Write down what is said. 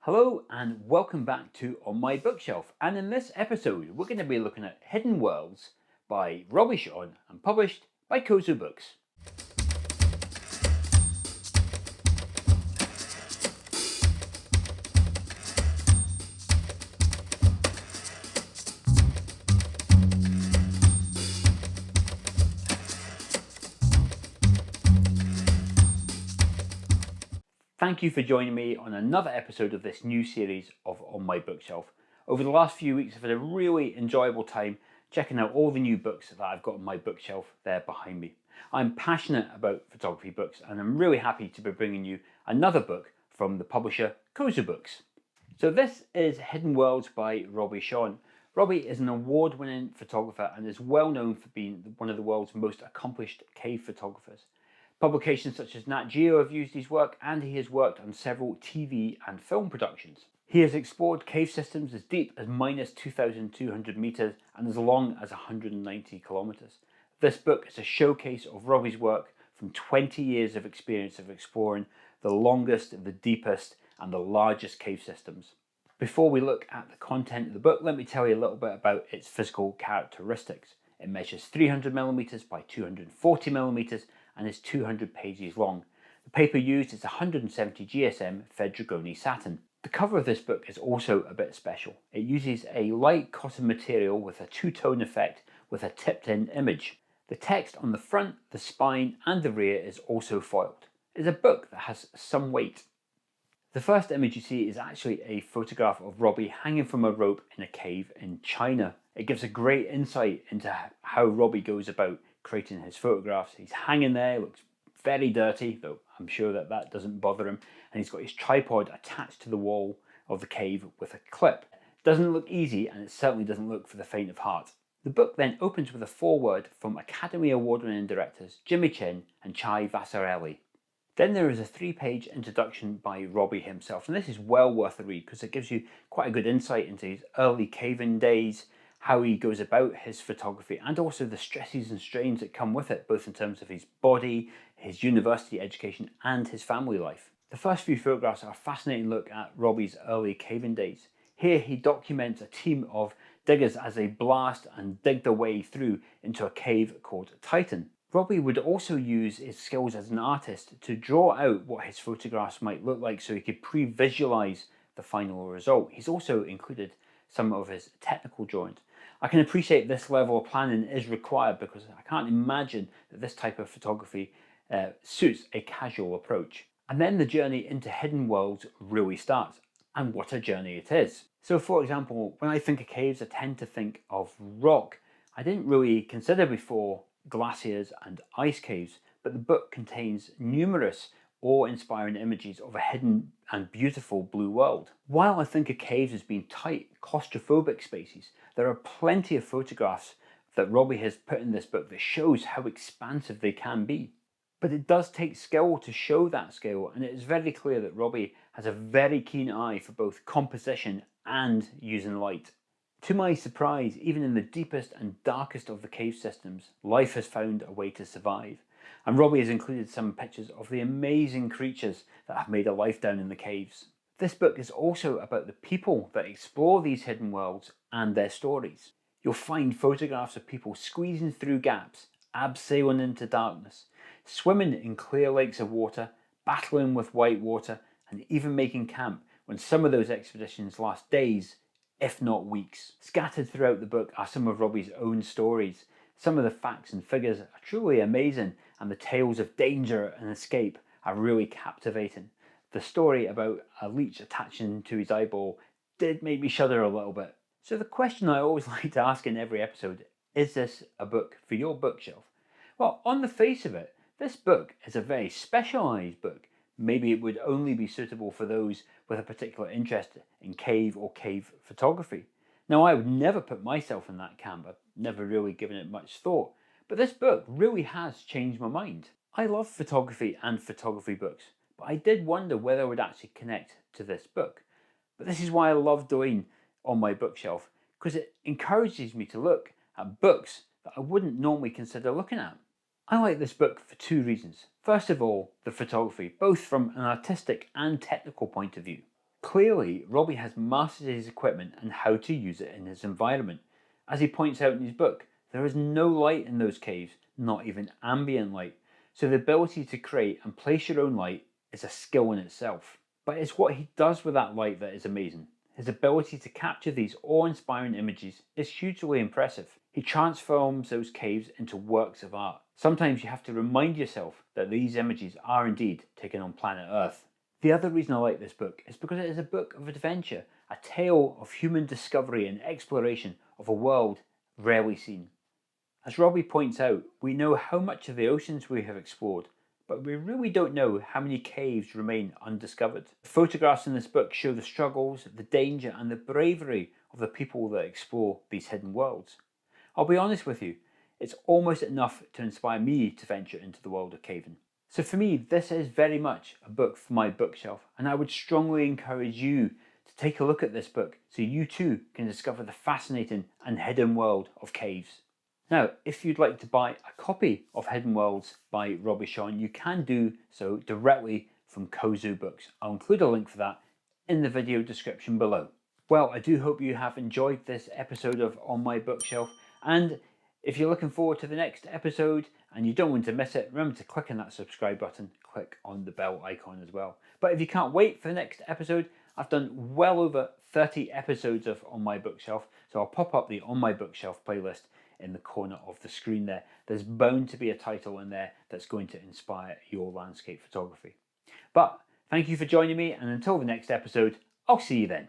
Hello and welcome back to On My Bookshelf, and in this episode we're going to be looking at Hidden Worlds by Robbie Stone and published by Kozu Books. Thank you for joining me on another episode of this new series of On My Bookshelf. Over the last few weeks I've had a really enjoyable time checking out all the new books that I've got on my bookshelf there behind me. I'm passionate about photography books and I'm really happy to be bringing you another book from the publisher Kozu Books. So this is Hidden Worlds by Robbie Stone. Robbie is an award-winning photographer and is well known for being one of the world's most accomplished cave photographers. Publications such as Nat Geo have used his work, and he has worked on several TV and film productions. He has explored cave systems as deep as minus 2,200 meters and as long as 190 kilometers. This book is a showcase of Robbie's work from 20 years of experience of exploring the longest, the deepest, and the largest cave systems. Before we look at the content of the book, let me tell you a little bit about its physical characteristics. It measures 300 millimeters by 240 millimeters and is 200 pages long. The paper used is 170 GSM Fedrigoni satin. The cover of this book is also a bit special. It uses a light cotton material with a two-tone effect with a tipped-in image. The text on the front, the spine and the rear is also foiled. It's a book that has some weight. The first image you see is actually a photograph of Robbie hanging from a rope in a cave in China. It gives a great insight into how Robbie goes about creating his photographs. He's hanging there, looks very dirty, though I'm sure that doesn't bother him, and he's got his tripod attached to the wall of the cave with a clip. It doesn't look easy, and it certainly doesn't look for the faint of heart. The book then opens with a foreword from Academy Award-winning directors Jimmy Chin and Chai Vasarhelyi. Then there is a 3-page introduction by Robbie himself, and this is well worth a read because it gives you quite a good insight into his early caving days, how he goes about his photography, and also the stresses and strains that come with it, both in terms of his body, his university education, and his family life. The first few photographs are a fascinating look at Robbie's early caving days. Here he documents a team of diggers as they blast and dig their way through into a cave called Titan. Robbie would also use his skills as an artist to draw out what his photographs might look like so he could pre-visualize the final result. He's also included some of his technical drawings. I can appreciate this level of planning is required because I can't imagine that this type of photography suits a casual approach. And then the journey into Hidden Worlds really starts, and what a journey it is. So for example, when I think of caves, I tend to think of rock. I didn't really consider before glaciers and ice caves, but the book contains numerous awe-inspiring images of a hidden and beautiful blue world. While I think of caves as being tight, claustrophobic spaces, there are plenty of photographs that Robbie has put in this book that shows how expansive they can be. But it does take skill to show that skill, and it is very clear that Robbie has a very keen eye for both composition and using light. To my surprise, even in the deepest and darkest of the cave systems, life has found a way to survive. And Robbie has included some pictures of the amazing creatures that have made a life down in the caves. This book is also about the people that explore these hidden worlds and their stories. You'll find photographs of people squeezing through gaps, abseiling into darkness, swimming in clear lakes of water, battling with white water, and even making camp when some of those expeditions last days, if not weeks. Scattered throughout the book are some of Robbie's own stories. Some of the facts and figures are truly amazing, and the tales of danger and escape are really captivating. The story about a leech attaching to his eyeball did make me shudder a little bit. So the question I always like to ask in every episode, is this a book for your bookshelf? Well, on the face of it, this book is a very specialised book. Maybe it would only be suitable for those with a particular interest in cave or cave photography. Now, I would never put myself in that camp. I've never really given it much thought. But this book really has changed my mind. I love photography and photography books, but I did wonder whether I would actually connect to this book. But this is why I love doing On My Bookshelf, because it encourages me to look at books that I wouldn't normally consider looking at. I like this book for two reasons. First of all, the photography, both from an artistic and technical point of view. Clearly, Robbie has mastered his equipment and how to use it in his environment. As he points out in his book, there is no light in those caves, not even ambient light. So the ability to create and place your own light is a skill in itself. But it's what he does with that light that is amazing. His ability to capture these awe-inspiring images is hugely impressive. He transforms those caves into works of art. Sometimes you have to remind yourself that these images are indeed taken on planet Earth. The other reason I like this book is because it is a book of adventure, a tale of human discovery and exploration of a world rarely seen. As Robbie points out, we know how much of the oceans we have explored, but we really don't know how many caves remain undiscovered. The photographs in this book show the struggles, the danger and the bravery of the people that explore these hidden worlds. I'll be honest with you, it's almost enough to inspire me to venture into the world of caving. So for me, this is very much a book for my bookshelf, and I would strongly encourage you to take a look at this book so you too can discover the fascinating and hidden world of caves. Now, if you'd like to buy a copy of Hidden Worlds by Robbie Stone, you can do so directly from Kozu Books. I'll include a link for that in the video description below. Well, I do hope you have enjoyed this episode of On My Bookshelf, and if you're looking forward to the next episode and you don't want to miss it, remember to click on that subscribe button, click on the bell icon as well. But if you can't wait for the next episode, I've done well over 30 episodes of On My Bookshelf, so I'll pop up the On My Bookshelf playlist in the corner of the screen there. There's bound to be a title in there that's going to inspire your landscape photography. But thank you for joining me, and until the next episode, I'll see you then.